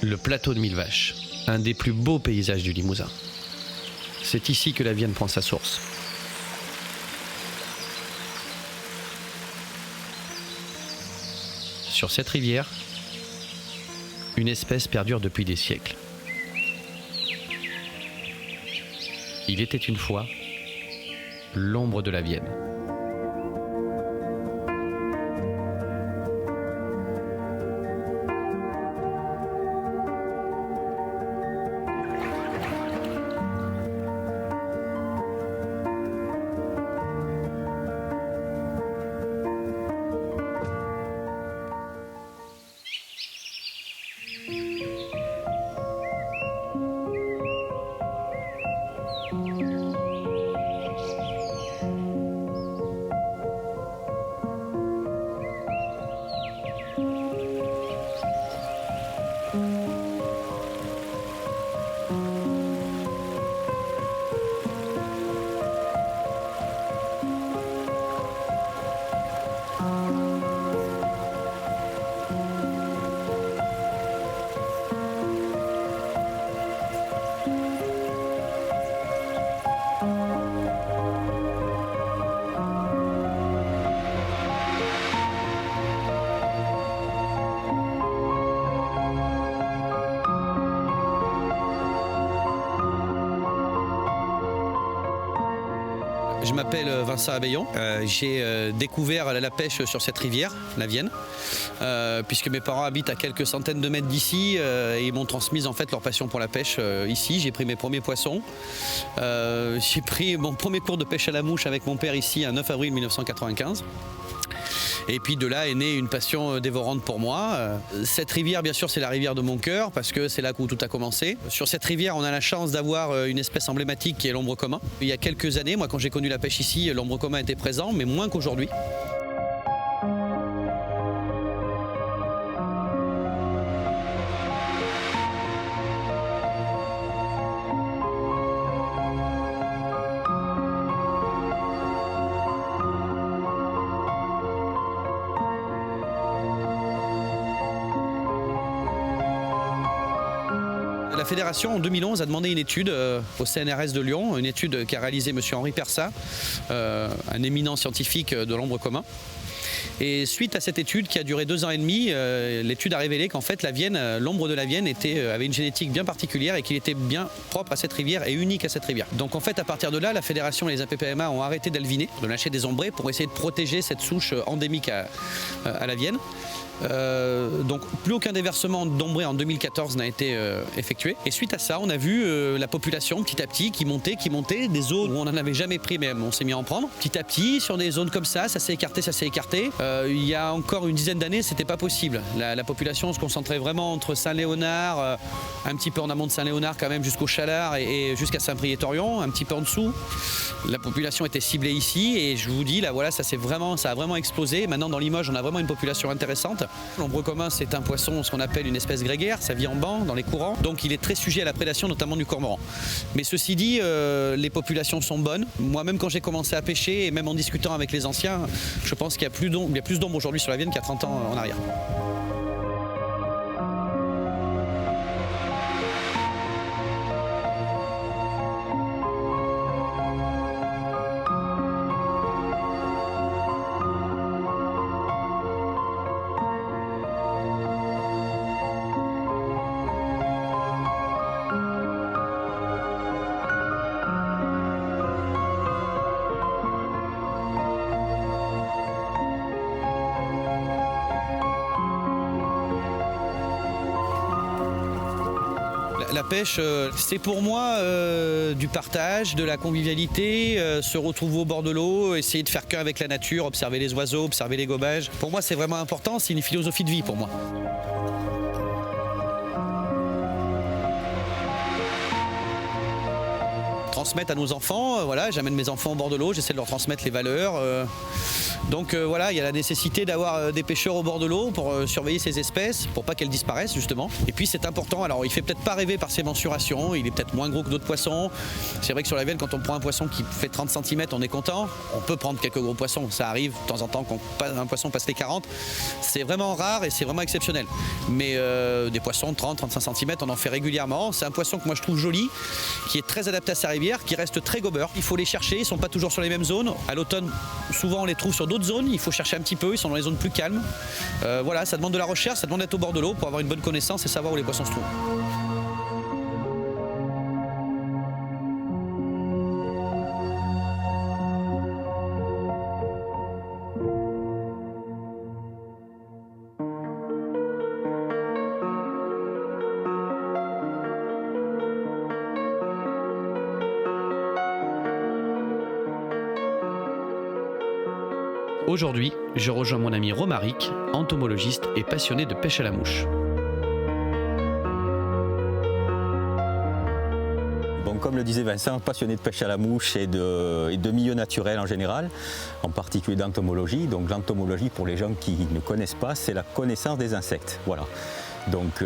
Le plateau de Millevaches, un des plus beaux paysages du Limousin. C'est ici que la Vienne prend sa source. Sur cette rivière, une espèce perdure depuis des siècles. Il était une fois l'ombre de la Vienne. Je m'appelle Vincent Abbayon. J'ai découvert la pêche sur cette rivière, la Vienne, puisque mes parents habitent à quelques centaines de mètres d'ici et ils m'ont transmis en fait leur passion pour la pêche ici. J'ai pris mes premiers poissons. J'ai pris mon premier cours de pêche à la mouche avec mon père ici, un 9 avril 1995. Et puis de là est née une passion dévorante pour moi. Cette rivière, bien sûr, c'est la rivière de mon cœur parce que c'est là où tout a commencé. Sur cette rivière, on a la chance d'avoir une espèce emblématique qui est l'ombre commun. Il y a quelques années, moi, quand j'ai connu la pêche ici, l'ombre commun était présent, mais moins qu'aujourd'hui. La fédération en 2011 a demandé une étude au CNRS de Lyon, une étude qu'a réalisée M. Henri Persat, un éminent scientifique de l'ombre commun. Et suite à cette étude qui a duré 2 ans et demi, l'étude a révélé qu'en fait la Vienne, l'ombre de la Vienne avait une génétique bien particulière et qu'il était bien propre à cette rivière et unique à cette rivière. Donc en fait à partir de là, la fédération et les APPMA ont arrêté d'alviner, de lâcher des ombrés pour essayer de protéger cette souche endémique à la Vienne. Donc plus aucun déversement d'ombrés en 2014 n'a été effectué. Et suite à ça, on a vu la population petit à petit qui montait, des zones où on n'en avait jamais pris, mais on s'est mis à en prendre. Petit à petit, sur des zones comme ça s'est écarté, ça s'est écarté. Il y a encore une dizaine d'années, c'était pas possible. La population se concentrait vraiment entre Saint-Léonard, un petit peu en amont de Saint-Léonard quand même jusqu'au Chalard et jusqu'à Saint-Priest-Orion, un petit peu en dessous. La population était ciblée ici et je vous dis là voilà, ça a vraiment explosé. Maintenant dans Limoges, on a vraiment une population intéressante. L'ombre commun, c'est un poisson, ce qu'on appelle une espèce grégaire, ça vit en banc, dans les courants, donc il est très sujet à la prédation, notamment du cormoran. Mais ceci dit, les populations sont bonnes. Moi-même, quand j'ai commencé à pêcher, et même en discutant avec les anciens, je pense qu'il y a plus d'ombre aujourd'hui sur la Vienne qu'il y a 30 ans en arrière. La pêche, c'est pour moi du partage, de la convivialité, se retrouver au bord de l'eau, essayer de faire qu'un avec la nature, observer les oiseaux, observer les gobages. Pour moi, c'est vraiment important, c'est une philosophie de vie pour moi. Transmettre à nos enfants, voilà, j'amène mes enfants au bord de l'eau, j'essaie de leur transmettre les valeurs, Donc voilà, il y a la nécessité d'avoir des pêcheurs au bord de l'eau pour surveiller ces espèces, pour pas qu'elles disparaissent justement. Et puis c'est important, alors il fait peut-être pas rêver par ses mensurations, il est peut-être moins gros que d'autres poissons. C'est vrai que sur la Vienne, quand on prend un poisson qui fait 30 cm, on est content. On peut prendre quelques gros poissons, ça arrive de temps en temps qu'un poisson passe les 40. C'est vraiment rare et c'est vraiment exceptionnel. Mais des poissons de 30-35 cm, on en fait régulièrement. C'est un poisson que moi je trouve joli, qui est très adapté à sa rivière, qui reste très gobeur. Il faut les chercher, ils ne sont pas toujours sur les mêmes zones. À l'automne, souvent on les trouve sur d'autres zones, il faut chercher un petit peu, ils sont dans les zones plus calmes. Voilà, ça demande de la recherche, ça demande d'être au bord de l'eau pour avoir une bonne connaissance et savoir où les poissons se trouvent. Aujourd'hui, je rejoins mon ami Romaric, entomologiste et passionné de pêche à la mouche. Bon, comme le disait Vincent, passionné de pêche à la mouche et de milieux naturels en général, en particulier d'entomologie. Donc l'entomologie, pour les gens qui ne connaissent pas, c'est la connaissance des insectes. Voilà. Donc,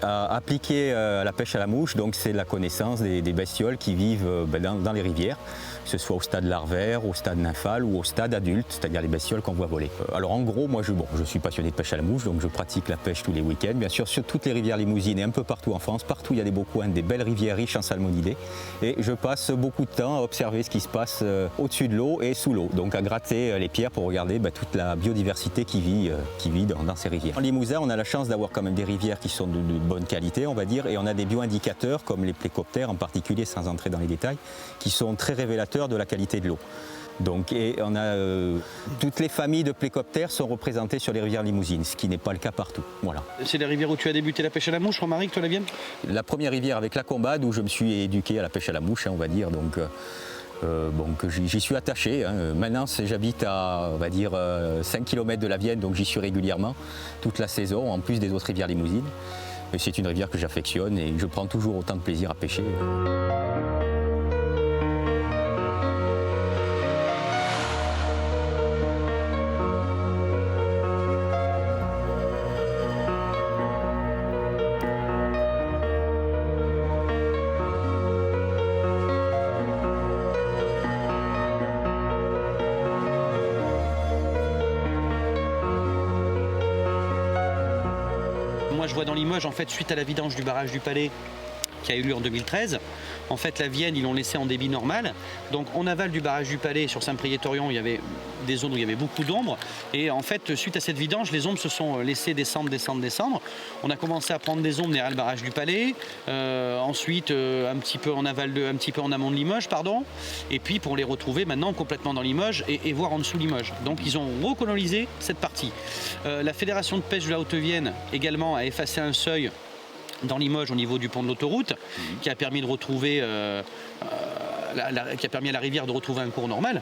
appliqué à la pêche à la mouche, donc c'est la connaissance des bestioles qui vivent dans les rivières, que ce soit au stade larvaire, au stade nymphal ou au stade adulte, c'est-à-dire les bestioles qu'on voit voler. Alors en gros, moi je suis passionné de pêche à la mouche, donc je pratique la pêche tous les week-ends, bien sûr sur toutes les rivières limousines et un peu partout en France. Partout il y a des beaux coins, des belles rivières riches en salmonidés, et je passe beaucoup de temps à observer ce qui se passe au-dessus de l'eau et sous l'eau, donc à gratter les pierres pour regarder toute la biodiversité qui vit dans ces rivières. En Limousin, on a la chance d'avoir quand même des rivières qui sont de bonne qualité, on va dire, et on a des bioindicateurs comme les plécoptères en particulier, sans entrer dans les détails, qui sont très révélateurs de la qualité de l'eau. Donc, et on a toutes les familles de plécoptères sont représentées sur les rivières limousines, ce qui n'est pas le cas partout. Voilà. C'est les rivières où tu as débuté la pêche à la mouche, Romaric, toi la Vienne ? La première rivière avec la Combade où je me suis éduqué à la pêche à la mouche, on va dire. Donc, j'y suis attaché. Maintenant, j'habite à, on va dire, 5 km de la Vienne, donc j'y suis régulièrement, toute la saison, en plus des autres rivières limousines. Et c'est une rivière que j'affectionne et je prends toujours autant de plaisir à pêcher. Moi je vois dans Limoges, en fait, suite à la vidange du barrage du Palais qui a eu lieu en 2013, en fait la Vienne ils l'ont laissé en débit normal, donc en aval du barrage du Palais sur Saint-Priest-Orion il y avait des zones où il y avait beaucoup d'ombres, et en fait suite à cette vidange les ombres se sont laissées descendre. On a commencé à prendre des ombres derrière le barrage du Palais, ensuite un petit peu en aval, un petit peu en amont de Limoges, pardon, et puis pour les retrouver maintenant complètement dans Limoges et voir en dessous Limoges. Donc ils ont recolonisé cette partie. La Fédération de pêche de la Haute-Vienne également a effacé un seuil dans Limoges au niveau du pont de l'autoroute, qui a permis de retrouver qui a permis à la rivière de retrouver un cours normal.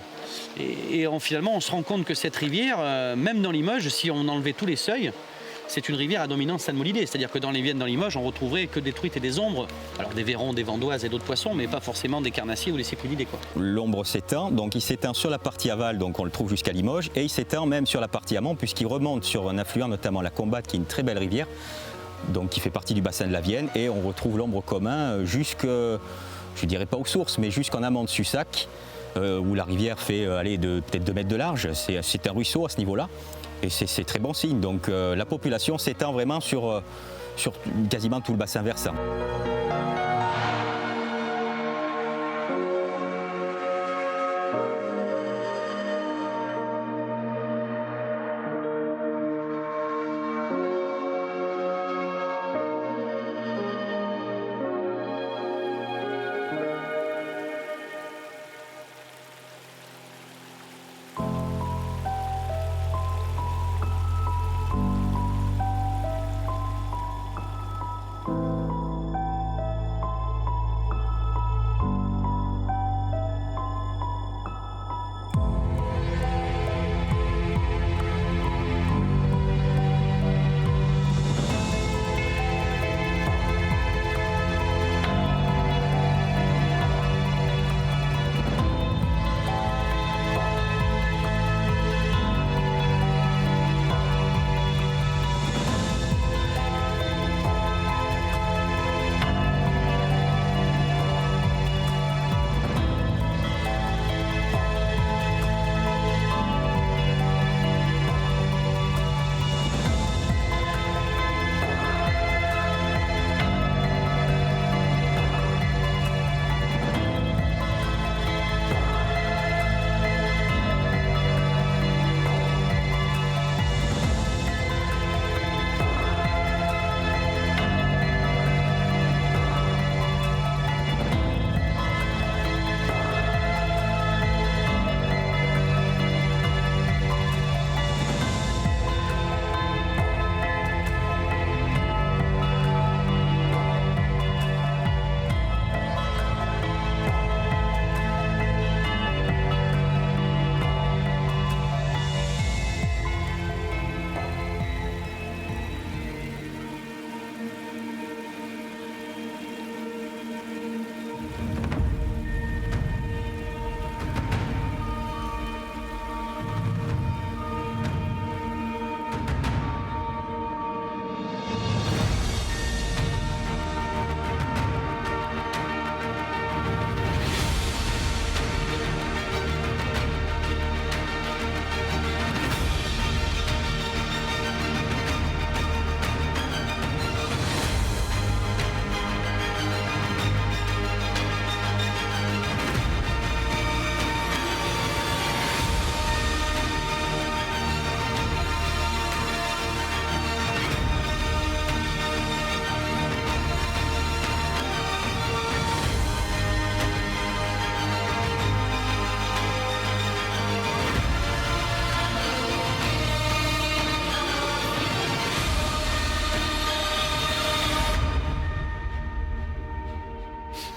Et finalement, on se rend compte que cette rivière, même dans Limoges, si on enlevait tous les seuils, c'est une rivière à dominance salmonidée. C'est-à-dire que dans les Viennes, dans Limoges, on retrouverait que des truites et des ombres. Alors des vairons, des vandoises et d'autres poissons, mais pas forcément des carnassiers ou des cyprinidés, quoi. L'ombre s'étend, donc il s'étend sur la partie aval, donc on le trouve jusqu'à Limoges, et il s'étend même sur la partie amont, puisqu'il remonte sur un affluent, notamment la Combade, qui est une très belle rivière, donc qui fait partie du bassin de la Vienne, et on retrouve l'ombre commun jusque, je dirais pas aux sources, mais jusqu'en amont de Sussac, où la rivière fait peut-être 2 mètres de large. C'est un ruisseau à ce niveau-là, et c'est très bon signe. Donc la population s'étend vraiment sur quasiment tout le bassin versant.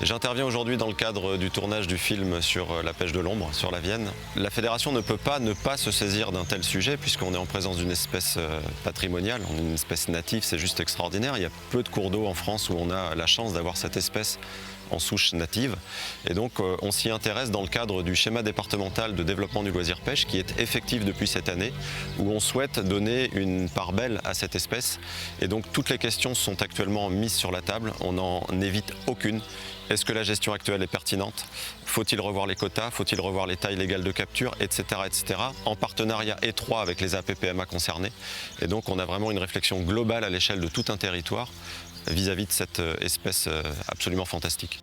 J'interviens aujourd'hui dans le cadre du tournage du film sur la pêche de l'ombre, sur la Vienne. La fédération ne peut pas ne pas se saisir d'un tel sujet puisqu'on est en présence d'une espèce patrimoniale, on est une espèce native, c'est juste extraordinaire. Il y a peu de cours d'eau en France où on a la chance d'avoir cette espèce en souche native. Et donc on s'y intéresse dans le cadre du schéma départemental de développement du loisir pêche qui est effectif depuis cette année, où on souhaite donner une part belle à cette espèce. Et donc toutes les questions sont actuellement mises sur la table, on n'en évite aucune. Est-ce que la gestion actuelle est pertinente? Faut-il revoir les quotas? Faut-il revoir les tailles légales de capture, etc., etc., en partenariat étroit avec les APPMA concernés. Et donc on a vraiment une réflexion globale à l'échelle de tout un territoire vis-à-vis de cette espèce absolument fantastique.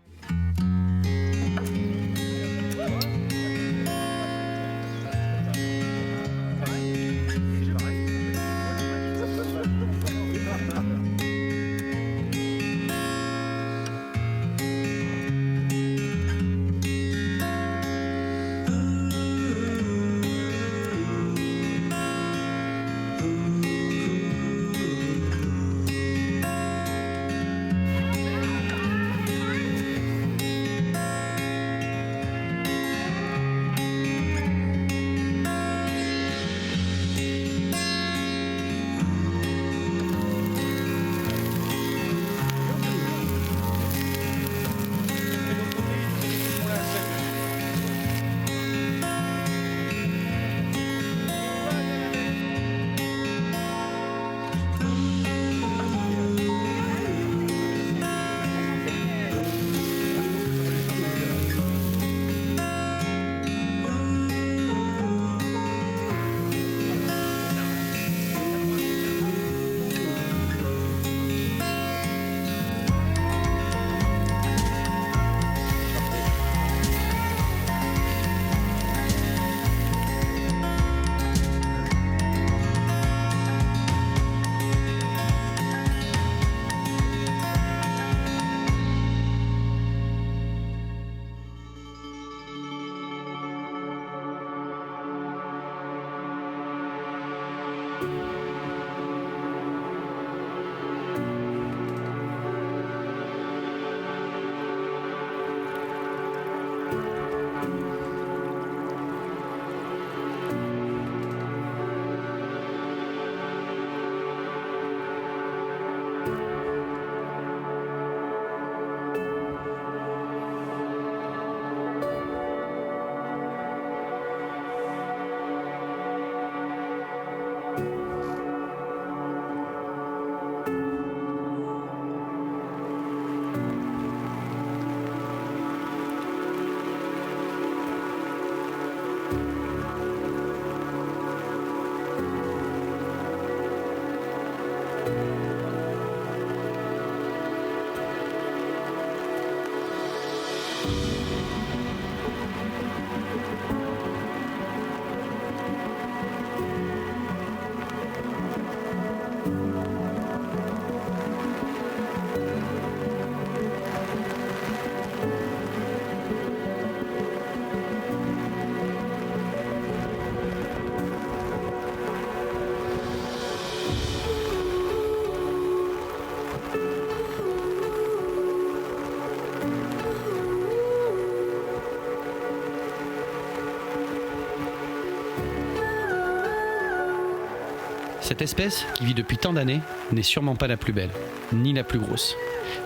Cette espèce, qui vit depuis tant d'années, n'est sûrement pas la plus belle, ni la plus grosse,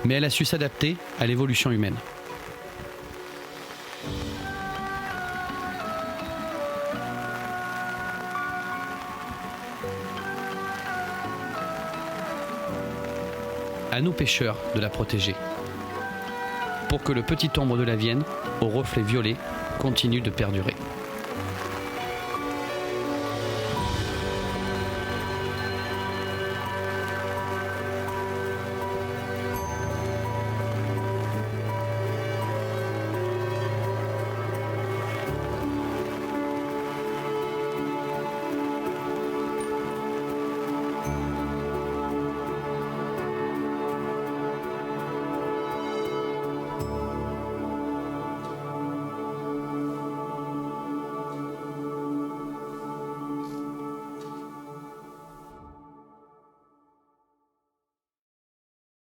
mais elle a su s'adapter à l'évolution humaine. À nous pêcheurs de la protéger, pour que le petit ombre de la Vienne, au reflet violet, continue de perdurer.